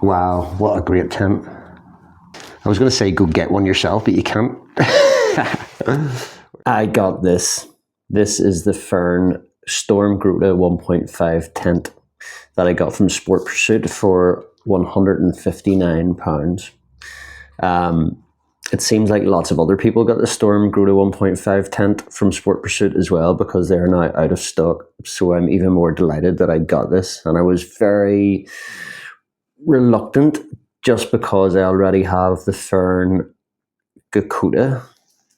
Wow, what a great tent. I was going to say go get one yourself, but you can't. I got this. This is the Fjern Stormgrotta 1.5 tent that I got from Sport Pursuit for £159. It seems like lots of other people got the Stormgrotta 1.5 tent from Sport Pursuit as well, because they're now out of stock. So I'm even more delighted that I got this, and I was very reluctant just because I already have the Fjern Stormgrotta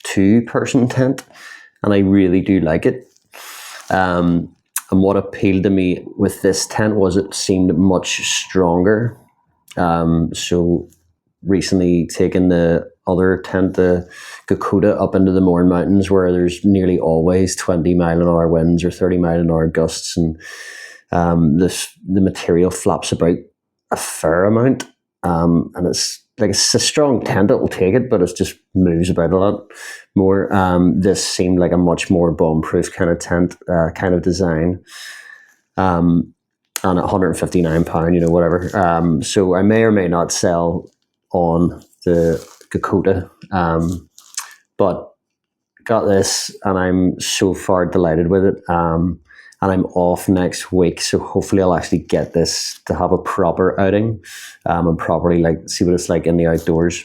2-person tent, and I really do like it. And what appealed to me with this tent was it seemed much stronger. So recently taken the other tent, the Stormgrotta, up into the Mourne Mountains, where there's nearly always 20-mile-an-hour winds or 30-mile-an-hour gusts, and the material flaps about a fair amount, and it's a strong tent, it will take it, but it just moves about a lot more. This seemed like a much more bomb-proof kind of tent, kind of design, and at £159, whatever. So I may or may not sell on the Stormgrotta, but got this, and I'm so far delighted with it. And I'm off next week, so hopefully I'll actually get this to have a proper outing, and properly see what it's like in the outdoors.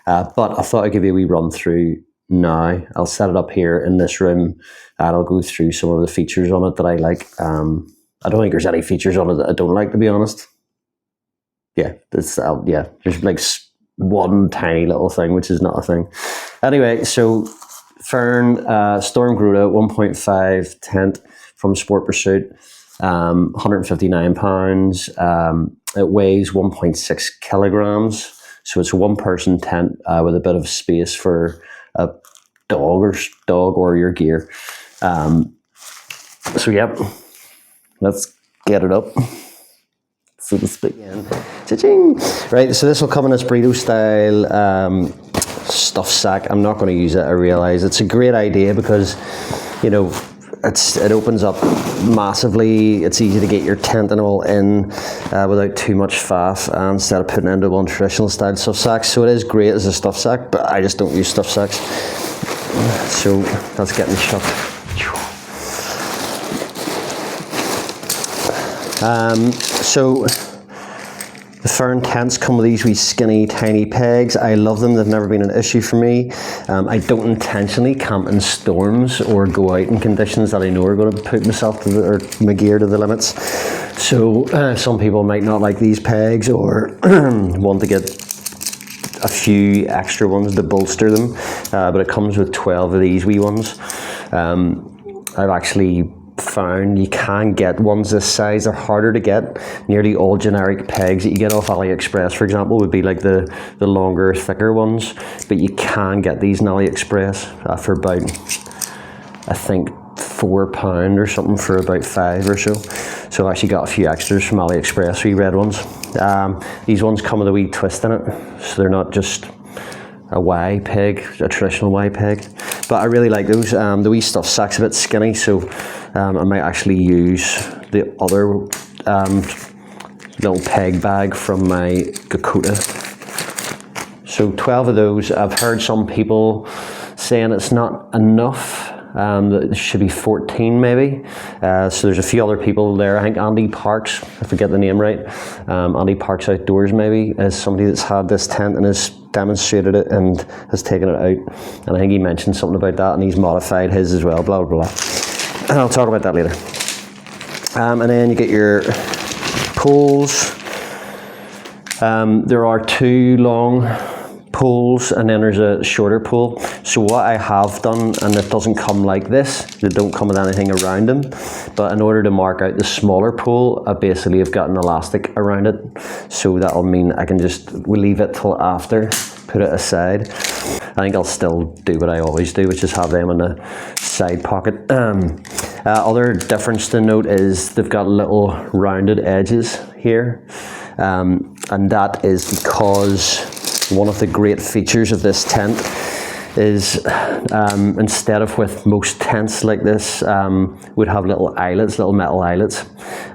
But I thought I'd give you a wee run through now. I'll set it up here in this room, and I'll go through some of the features on it that I like. I don't think there's any features on it that I don't like, to be honest. Yeah, there's one tiny little thing, which is not a thing. Anyway, so Fjern Stormgrotta 1.5 tent from Sport Pursuit, £159. It weighs 1.6 kilograms, so it's a one-person tent with a bit of space for a dog or your gear. So yep, let's get it up, so to speak. Cha-ching! Right, so this will come in this burrito style stuff sack. I'm not going to use it, I realise. It's a great idea because, it opens up massively. It's easy to get your tent and all in without too much faff, instead of putting it into one traditional style stuff sack. So it is great as a stuff sack, but I just don't use stuff sacks. So that's getting shut. So the Fjern tents come with these wee skinny tiny pegs. I love them. They've never been an issue for me. I don't intentionally camp in storms or go out in conditions that I know are going to put myself or my gear to the limits. So some people might not like these pegs, or want to get a few extra ones to bolster them, but it comes with 12 of these wee ones. I've actually found you can get ones this size. They're harder to get. Nearly all generic pegs that you get off AliExpress, for example, would be like the longer, thicker ones, but you can get these in AliExpress for about, I think, £4 or something for about 5 or so. So I actually got a few extras from AliExpress, wee red ones. These ones come with a wee twist in it, so they're not just a Y peg, a traditional Y peg. But I really like those. The wee stuff sack's a bit skinny, so I might actually use the other little peg bag from my Stormgrotta. So 12 of those. I've heard some people saying it's not enough. There should be 14 maybe. So there's a few other people there. I think Andy Parks, if I get the name right, Andy Parks Outdoors maybe, is somebody that's had this tent and has demonstrated it and has taken it out. And I think he mentioned something about that, and he's modified his as well, blah, blah, blah. And I'll talk about that later. And then you get your poles. There are 2 long poles, and then there's a shorter pole. So what I have done, and it doesn't come like this, they don't come with anything around them, but in order to mark out the smaller pole, I basically have got an elastic around it, so that'll mean I can we'll leave it till after, put it aside. I think I'll still do what I always do, which is have them in the side pocket. Other difference to note is they've got little rounded edges here, and that is because one of the great features of this tent is instead of with most tents like this would have little eyelets, little metal eyelets.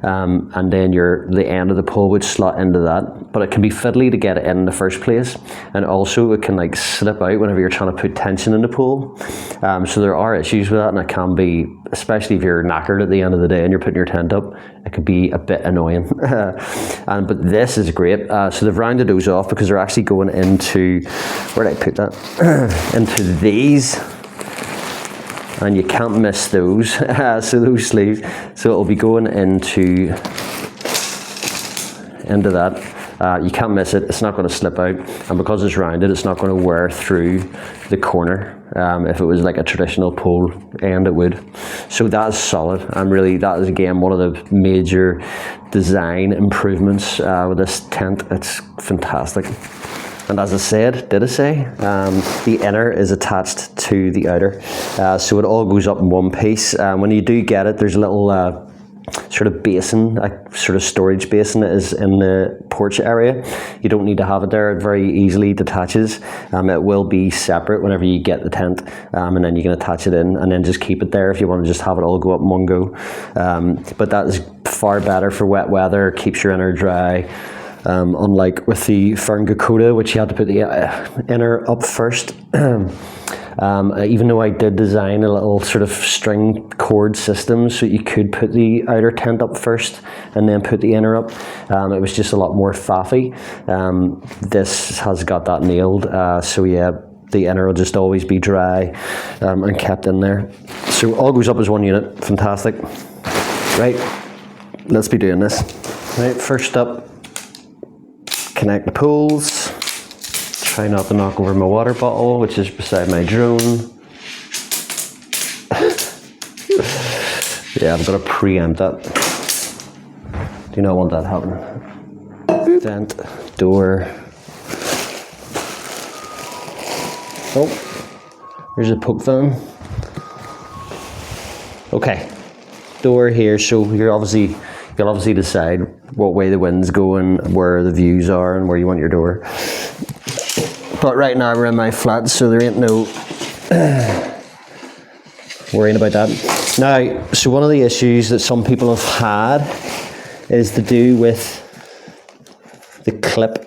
and then the end of the pole would slot into that. But it can be fiddly to get it in the first place, and also it can like slip out whenever you're trying to put tension in the pole. So there are issues with that, and it can be, especially if you're knackered at the end of the day and you're putting your tent up, it could be a bit annoying. But this is great. So they've rounded those off because they're actually going into, where did I put that? Into these. And you can't miss those. So those sleeves. So it'll be going into that. You can't miss it. It's not going to slip out, and because it's rounded, it's not going to wear through the corner. If it was like a traditional pole end, it would. So that's solid, and really that is again one of the major design improvements with this tent. It's fantastic. And as I said, the inner is attached to the outer. So it all goes up in one piece. When you do get it, there's a little sort of basin, a sort of storage basin that is in the porch area. You don't need to have it there. It very easily detaches. It will be separate whenever you get the tent, and then you can attach it in and then just keep it there if you want to just have it all go up in one go. But that is far better for wet weather, keeps your inner dry. Unlike with the Fjern Stormgrotta, which you had to put the inner up first. Even though I did design a little sort of string cord system so you could put the outer tent up first and then put the inner up, it was just a lot more faffy. This has got that nailed, so yeah, the inner will just always be dry and kept in there. So all goes up as one unit. Fantastic. Right, let's be doing this. Right, first up, connect the poles. Try not to knock over my water bottle, which is beside my drone. Yeah, I'm gonna preempt that. Do not want that happening. Vent, door. Oh, there's a poke fan. Okay, door here. So you'll obviously decide what way the wind's going, where the views are, and where you want your door. But right now we're in my flat, so there ain't no worrying about that. Now, so one of the issues that some people have had is to do with the clip.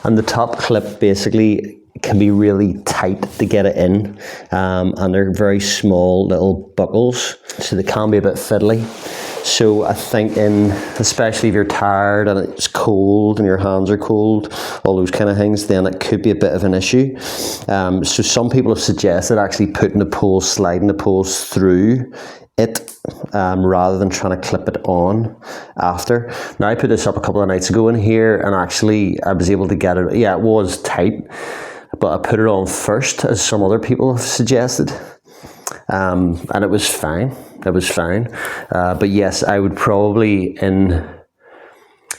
And the top clip basically can be really tight to get it in, and they're very small little buckles, so they can be a bit fiddly. So I think especially if you're tired and it's cold and your hands are cold, all those kind of things, then it could be a bit of an issue. So some people have suggested actually putting the poles, sliding the poles through it, rather than trying to clip it on after. Now I put this up a couple of nights ago in here, and actually I was able to get it, yeah, it was tight, but I put it on first, as some other people have suggested, and it was fine. It was fine. But yes, I would probably,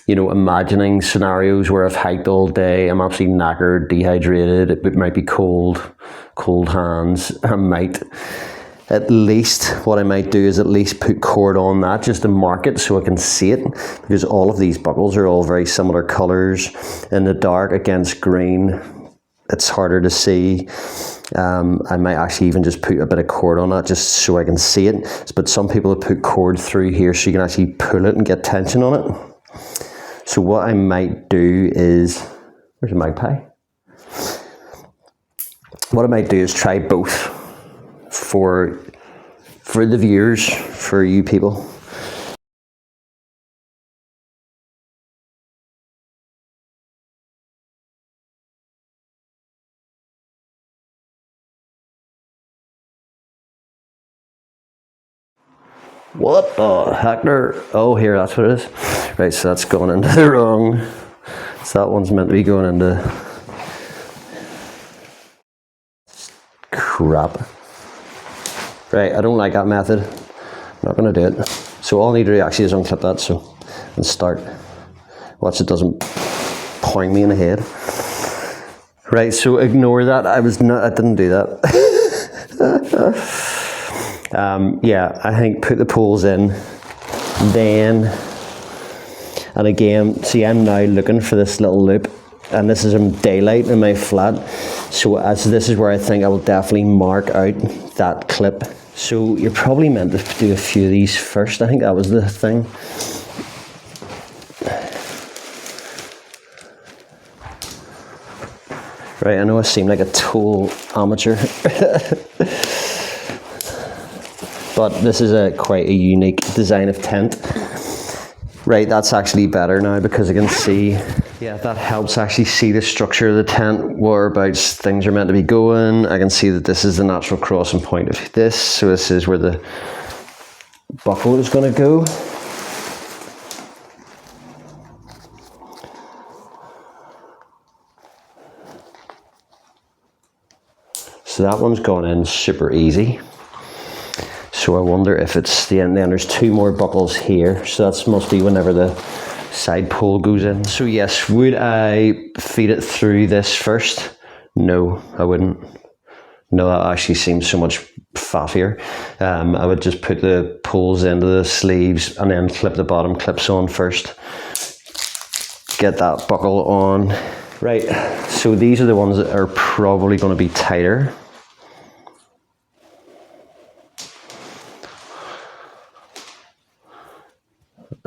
imagining scenarios where I've hiked all day, I'm absolutely knackered, dehydrated, it might be cold hands, what I might do is at least put cord on that just to mark it so I can see it, because all of these buckles are all very similar colours. In the dark against green, it's harder to see. I might actually even just put a bit of cord on that just so I can see it. But some people have put cord through here so you can actually pull it and get tension on it. So what I might do is, where's the magpie? What I might do is try both for the viewers, for you people. What the heck there? Oh, here, that's what it is. Right, so that's going into the wrong. So that one's meant to be going into crap. Right, I don't like that method. I'm not going to do it. So all I need to do actually is unclip that and start. Watch it doesn't poing me in the head. Right, so ignore that. I didn't do that. Yeah, I think put the poles in, then, and again, see, I'm now looking for this little loop, and this is in daylight in my flat, so this is where I think I will definitely mark out that clip So you're probably meant to do a few of these first. I think that was the thing. Right, I know I seem like a total amateur. But this is quite a unique design of tent. Right, that's actually better now because I can see, yeah, that helps actually see the structure of the tent, whereabouts things are meant to be going. I can see that this is the natural crossing point of this, so this is where the buckle is going to go. So that one's gone in super easy. So I wonder if it's the end. Then there's two more buckles here. So that must be whenever the side pole goes in. So yes, would I feed it through this first? No, I wouldn't. No, that actually seems so much faffier. I would just put the poles into the sleeves and then clip the bottom clips on first. Get that buckle on. Right, so these are the ones that are probably going to be tighter.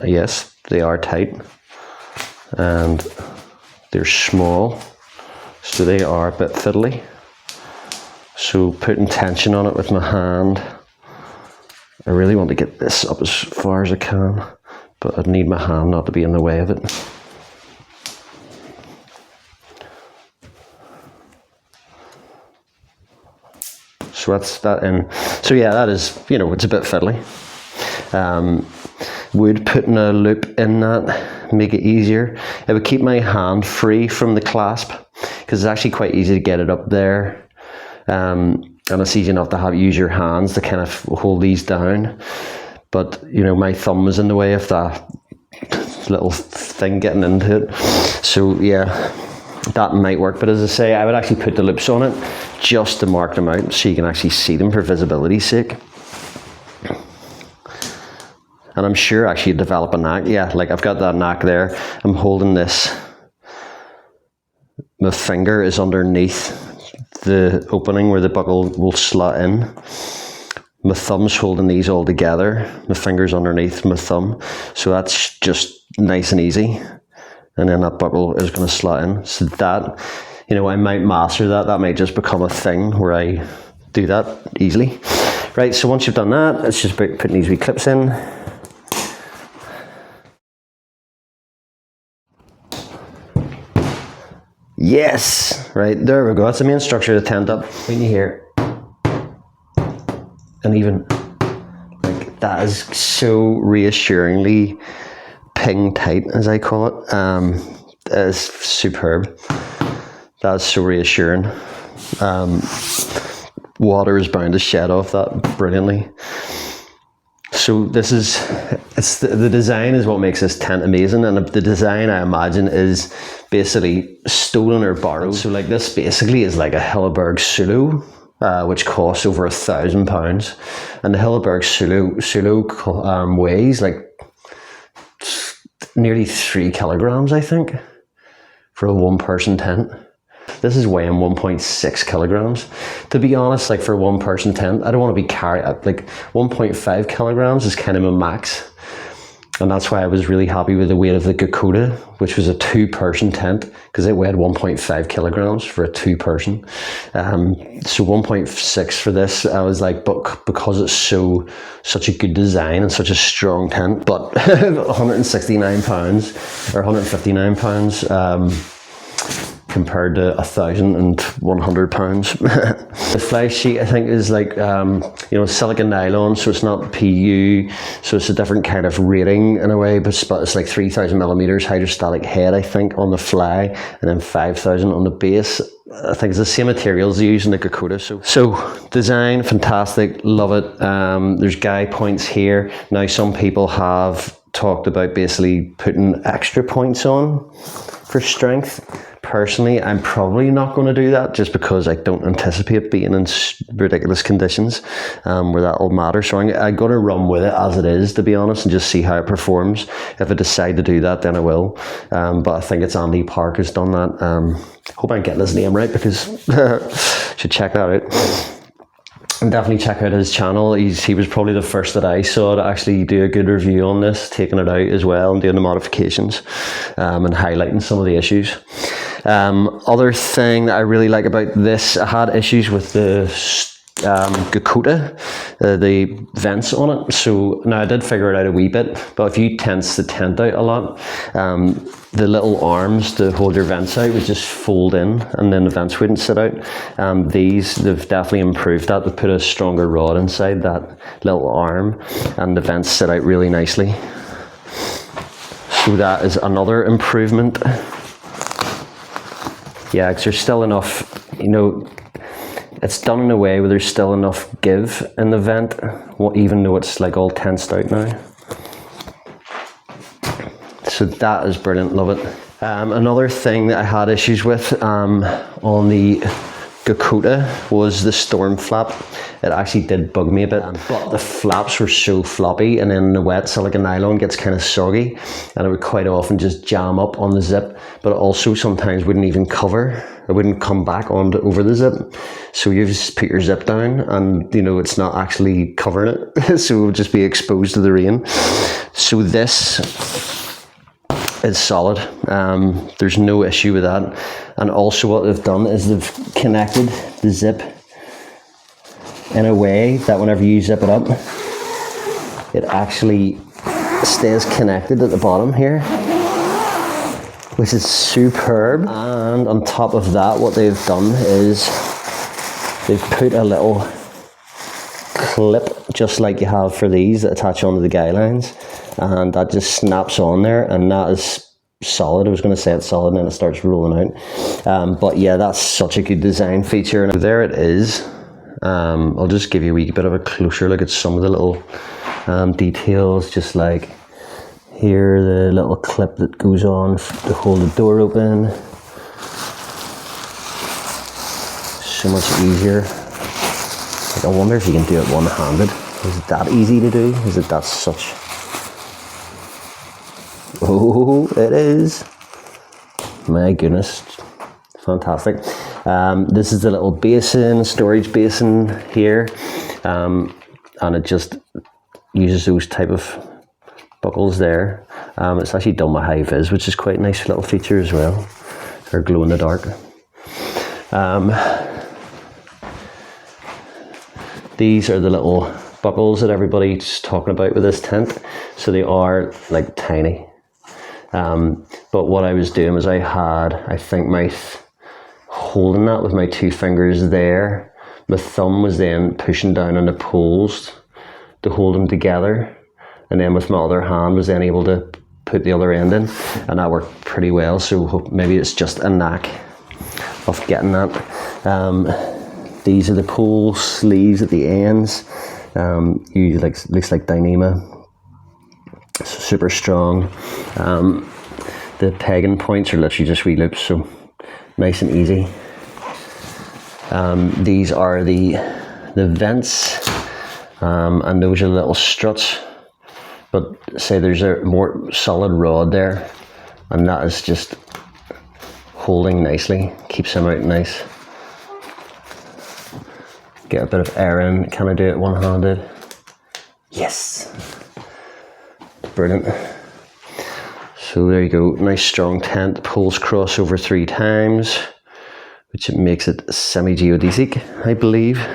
Yes, they are tight and they're small, so they are a bit fiddly. So putting tension on it with my hand, I really want to get this up as far as I can, but I need my hand not to be in the way of it. So that's that in. So yeah, that is, it's a bit fiddly. Would putting a loop in that make it easier? It would keep my hand free from the clasp because it's actually quite easy to get it up there, and it's easy enough to use your hands to kind of hold these down. But my thumb was in the way of that little thing getting into it. So yeah, that might work. But as I say, I would actually put the loops on it just to mark them out so you can actually see them for visibility's sake. And I'm sure actually develop a knack. Yeah, like I've got that knack there. I'm holding this. My finger is underneath the opening where the buckle will slot in. My thumb's holding these all together. My finger's underneath my thumb. So that's just nice and easy. And then that buckle is going to slot in. So that, I might master that. That might just become a thing where I do that easily. Right, so once you've done that, it's just about putting these wee clips in. Yes, right, there we go. That's the main structure of the tent up. When you hear, and even like that is so reassuringly ping tight, as I call it. That is superb. That's so reassuring. Water is bound to shed off that brilliantly. So this is, the design is what makes this tent amazing, and the design, I imagine, is basically stolen or borrowed. So like this basically is like a Hilleberg Sulu, which costs over £1,000, and the Hilleberg Sulu weighs like nearly 3 kilograms, I think, for a one-person tent. This is weighing 1.6 kilograms. To be honest, like for a one-person tent, I don't want to be carrying, like 1.5 kilograms is kind of my max. And that's why I was really happy with the weight of the Gakota, which was a two-person tent, because it weighed 1.5 kilograms for a two-person. So 1.6 for this, I was like, but because it's such a good design and such a strong tent, but £169 or £159, compared to £1,100. The fly sheet, I think, is like silicon nylon, so it's not PU, so it's a different kind of rating in a way, but it's like 3,000 millimeters hydrostatic head, I think, on the fly, and then 5,000 on the base. I think it's the same materials used in the Gakota. So design, fantastic, love it. There's guy points here. Now some people have talked about basically putting extra points on for strength. Personally, I'm probably not going to do that just because I don't anticipate being in ridiculous conditions where that will matter. So I'm going to run with it as it is, to be honest, and just see how it performs. If I decide to do that, then I will. But I think it's Andy Park who's done that. Hope I'm getting his name right, because should check that out. And definitely check out his channel. He was probably the first that I saw to actually do a good review on this, taking it out as well and doing the modifications and highlighting some of the issues. Other thing that I really like about this, I had issues with the Gokota, the vents on it. So now I did figure it out a wee bit, but if you tense the tent out a lot, the little arms to hold your vents out would just fold in and then the vents wouldn't sit out. They've definitely improved that. They've put a stronger rod inside that little arm and the vents sit out really nicely. So that is another improvement. Yeah, because there's still enough, you know, it's done in a way where there's still enough give in the vent, even though it's like all tensed out now. So that is brilliant, love it. Another thing that I had issues with on the Gokota was the storm flap. It actually did bug me a bit, but the flaps were so floppy, and then the wet silicone nylon gets kind of soggy, and it would quite often just jam up on the zip, but it also sometimes wouldn't even cover. It wouldn't come back over the zip. So you just put your zip down and, you know, it's not actually covering it. So it would just be exposed to the rain. So this is solid. There's no issue with that. And also what they've done is they've connected the zip in a way that whenever you zip it up, it actually stays connected at the bottom here, which is superb. And on top of that, what they've done is they've put a little clip, just like you have for these, that attach onto the guy lines, and that just snaps on there, and that is solid. I was going to say it's solid and then it starts rolling out. But yeah, that's such a good design feature. And there it is. I'll just give you a wee bit of a closer look at some of the little details, just like here, the little clip that goes on to hold the door open. So much easier. Like, I wonder if you can do it one-handed. Is it that easy to do? Is it that such? Oh, it is. My goodness. Fantastic. This is the little basin, storage basin here. And it just uses those type of buckles there. It's actually done with high vis, which is quite a nice little feature as well, or glow in the dark. These are the little buckles that everybody's talking about with this tent. So they are like tiny. But what I was doing was I think holding that with my two fingers there. My thumb was then pushing down on the poles to hold them together. And then with my other hand was then able to put the other end in, and that worked pretty well. So maybe it's just a knack of getting that. These are the pole sleeves at the ends. Looks like Dyneema. Super strong. The pegging points are literally just wee loops, so nice and easy. These are the vents, and those are the little struts. But say there's a more solid rod there, and that is just holding nicely, keeps them out nice. Get a bit of air in. Can I do it one-handed? Yes. Brilliant. So there you go. Nice strong tent. Poles cross over 3 times, which makes it semi-geodesic, I believe.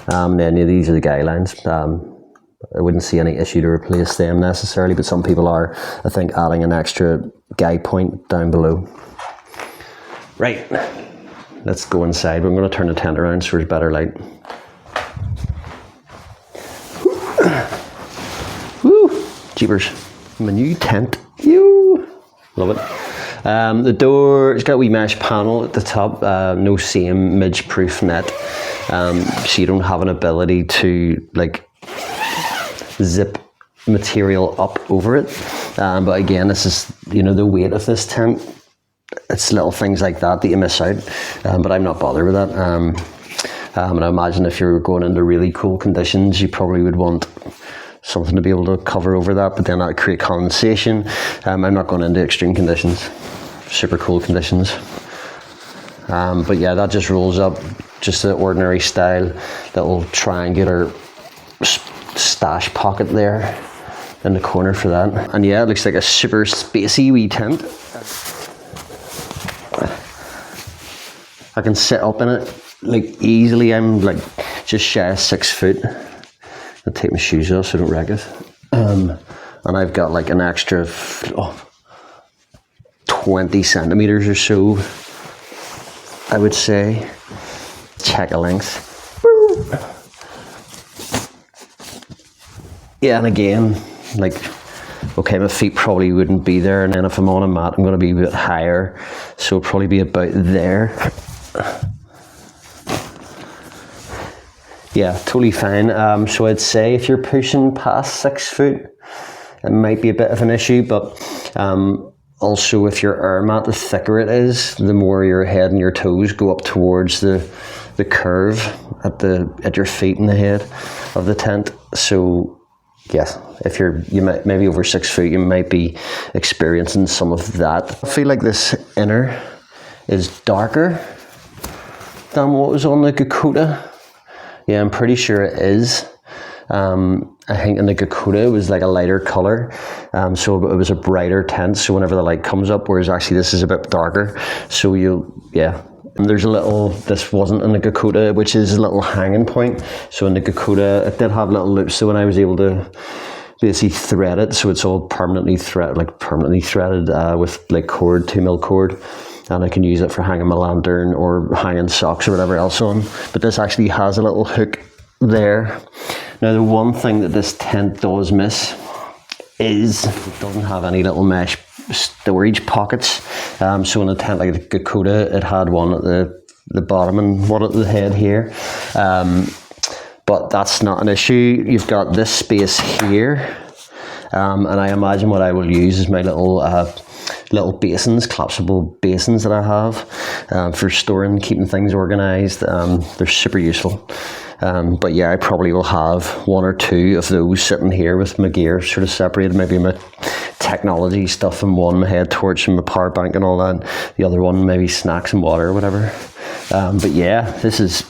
Then these are the guy lines. I wouldn't see any issue to replace them necessarily, but some people are, I think, adding an extra guy point down below. Right, let's go inside. I'm going to turn the tent around so there's better light. Woo! Jeepers. My new tent. You love it. The door, it's got a wee mesh panel at the top, no seam, midge-proof net. So you don't have an ability to like zip material up over it. But again, this is, you know, the weight of this tent. It's little things like that you miss out. But I'm not bothered with that. And I imagine if you're going into really cool conditions, you probably would want something to be able to cover over that, but then that would create condensation. I'm not going into extreme conditions, super cool conditions. But yeah, that just rolls up, just the ordinary style, little triangular stash pocket there in the corner for that. And yeah, it looks like a super spacey wee tent. I can sit up in it like easily. I'm like just shy of 6 foot. I'll take my shoes off so I don't wreck it. And I've got like an extra 20 centimeters or so, I would say. Check a length. Yeah, and again, like, okay, my feet probably wouldn't be there, and then if I'm on a mat, I'm going to be a bit higher, so it'll probably be about there. Yeah, totally fine. So I'd say if you're pushing past 6 foot, it might be a bit of an issue, but also if your air mat, the thicker it is, the more your head and your toes go up towards the curve at your feet and the head of the tent. So yes, if you might maybe over 6 foot, you might be experiencing some of that. I feel like this inner is darker than what was on the Gakota. Yeah, I'm pretty sure it is. I think in the Gakota it was like a lighter colour, so it was a brighter tent, so whenever the light comes up, whereas actually this is a bit darker, so and there's a little, this wasn't in the Gakota, which is a little hanging point. So in the Gakota it did have little loops, so when I was able to basically thread it, so it's all permanently threaded with like cord, 2mm cord, and I can use it for hanging my lantern or hanging socks or whatever else on. But this actually has a little hook there. Now the one thing that this tent does miss is it doesn't have any little mesh storage pockets. So in a tent like the Gakota, it had one at the bottom and one at the head here. But that's not an issue. You've got this space here. And I imagine what I will use is my little basins, collapsible basins that I have for storing, keeping things organised. They're super useful. But yeah, I probably will have 1 or 2 of those sitting here with my gear sort of separated. Maybe my technology stuff in one, my head torch and my power bank and all that. The other one, maybe snacks and water or whatever. But yeah, this is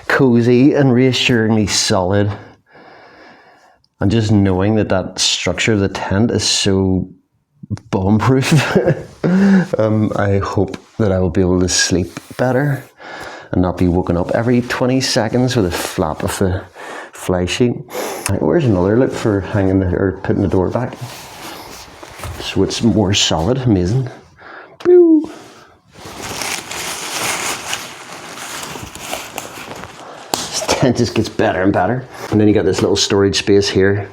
cozy and reassuringly solid. And just knowing that structure of the tent is so bomb-proof. I hope that I will be able to sleep better and not be woken up every 20 seconds with a flap of the fly sheet. Where's another look for hanging or putting the door back? So it's more solid, amazing. Woo. This tent just gets better and better. And then you got this little storage space here.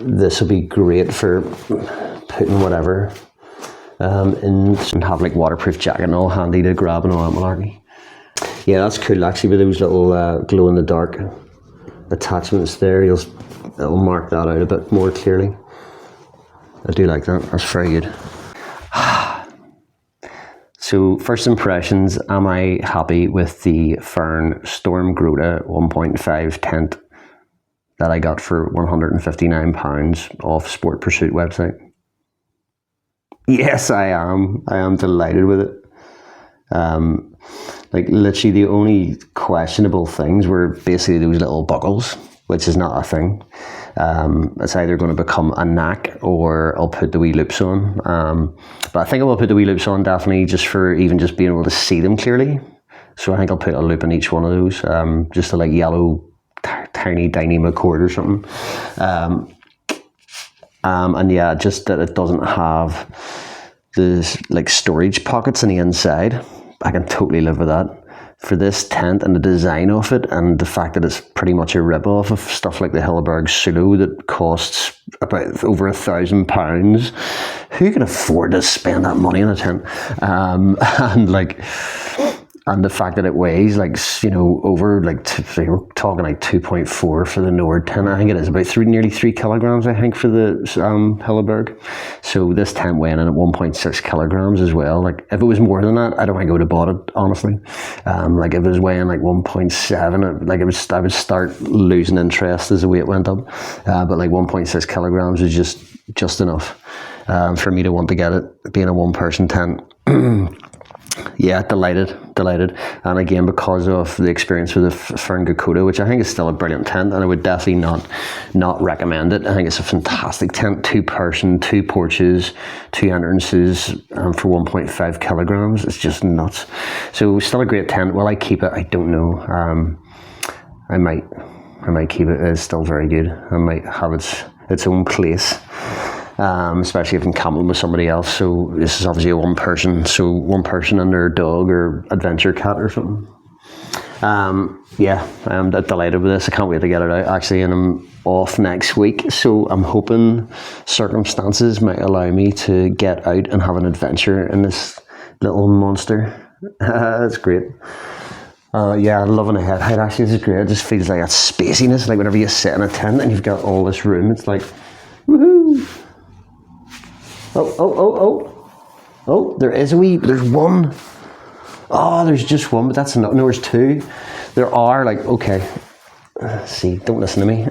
This will be great for putting whatever and have like waterproof jacket and all handy to grab and all that malarkey. Yeah, that's cool actually, with those little glow in the dark attachments there. It'll mark that out a bit more clearly. I do like that. That's very good. So first impressions, am I happy with the Fjern Stormgrotta 1.5 tent that I got for £159 off Sport Pursuit website? Yes, I am. I am delighted with it. Like literally the only questionable things were basically those little buckles, which is not a thing. It's either going to become a knack or I'll put the wee loops on. But I think I will put the wee loops on definitely just for even just being able to see them clearly. So I think I'll put a loop in each one of those, just a like yellow tiny dynamo cord or something. And yeah, just that it doesn't have the like storage pockets on the inside. I can totally live with that. For this tent and the design of it and the fact that it's pretty much a rip-off of stuff like the Hilleberg Solo that costs about over £1,000. Who can afford to spend that money on a tent? And the fact that it weighs like, you know, over like, we're talking like 2.4 for the Nord tent. I think it is about nearly 3 kilograms, I think, for the Hilleberg. So this tent weighing in at 1.6 kilograms as well. Like if it was more than that, I don't think I would have bought it, honestly. Like if it was weighing like 1.7, like I would start losing interest as the weight went up. But like 1.6 kilograms is just enough. for me to want to get it, being a one-person tent. Yeah, delighted. And again, because of the experience with the Fjern Stormgrotta, which I think is still a brilliant tent, and I would definitely not recommend it. I think it's a fantastic tent, 2-person, 2 porches, 2 entrances, for 1.5 kilograms. It's just nuts. So still a great tent. Will I keep it? I don't know. I might keep it. It's still very good. I might have its own place. Especially if I'm camping with somebody else. So this is obviously a 1-person, so 1 person and their dog or adventure cat or something. Yeah, I'm delighted with this. I can't wait to get it out actually, and I'm off next week, so I'm hoping circumstances might allow me to get out and have an adventure in this little monster. That's great. Yeah, I'm loving the head height actually. This is great. It just feels like that spaciness, like whenever you sit in a tent and you've got all this room, it's like, woohoo! Oh, there's one. Oh, there's just one, but that's not, no, there's 2. There are like, okay, see, don't listen to me.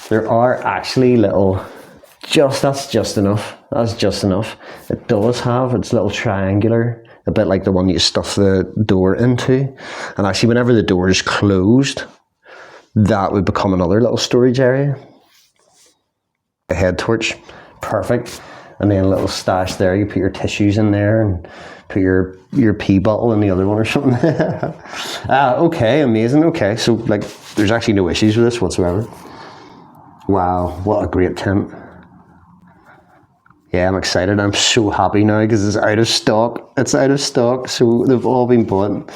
There are actually little, that's just enough. It does have its little triangular, a bit like the one you stuff the door into. And actually whenever the door is closed, that would become another little storage area. A head torch. Perfect. And then a little stash there. You put your tissues in there and put your pee bottle in the other one or something. Okay, amazing. Okay, so like there's actually no issues with this whatsoever. Wow, what a great tent. Yeah, I'm excited. I'm so happy now because it's out of stock. So they've all been bought.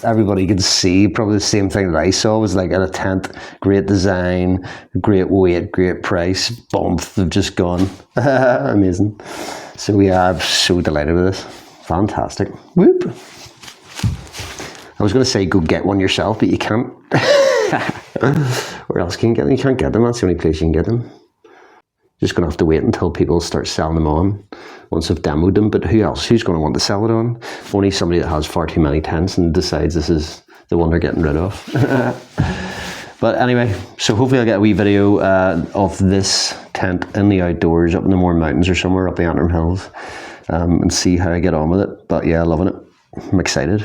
Everybody could see probably the same thing that I saw was like at a tent, great design, great weight, great price. Boom, they've just gone. Amazing. So yeah, I'm so delighted with this. Fantastic. Whoop. I was going to say go get one yourself, but you can't. Where else can you get them? You can't get them. That's the only place you can get them. Just going to have to wait until people start selling them on once I've demoed them. But who's going to want to sell it on? Only somebody that has far too many tents and decides this is the one they're getting rid of. But anyway, so hopefully I'll get a wee video of this tent in the outdoors up in the Mourne Mountains or somewhere up the Antrim Hills, and see how I get on with it. But yeah, loving it. I'm excited.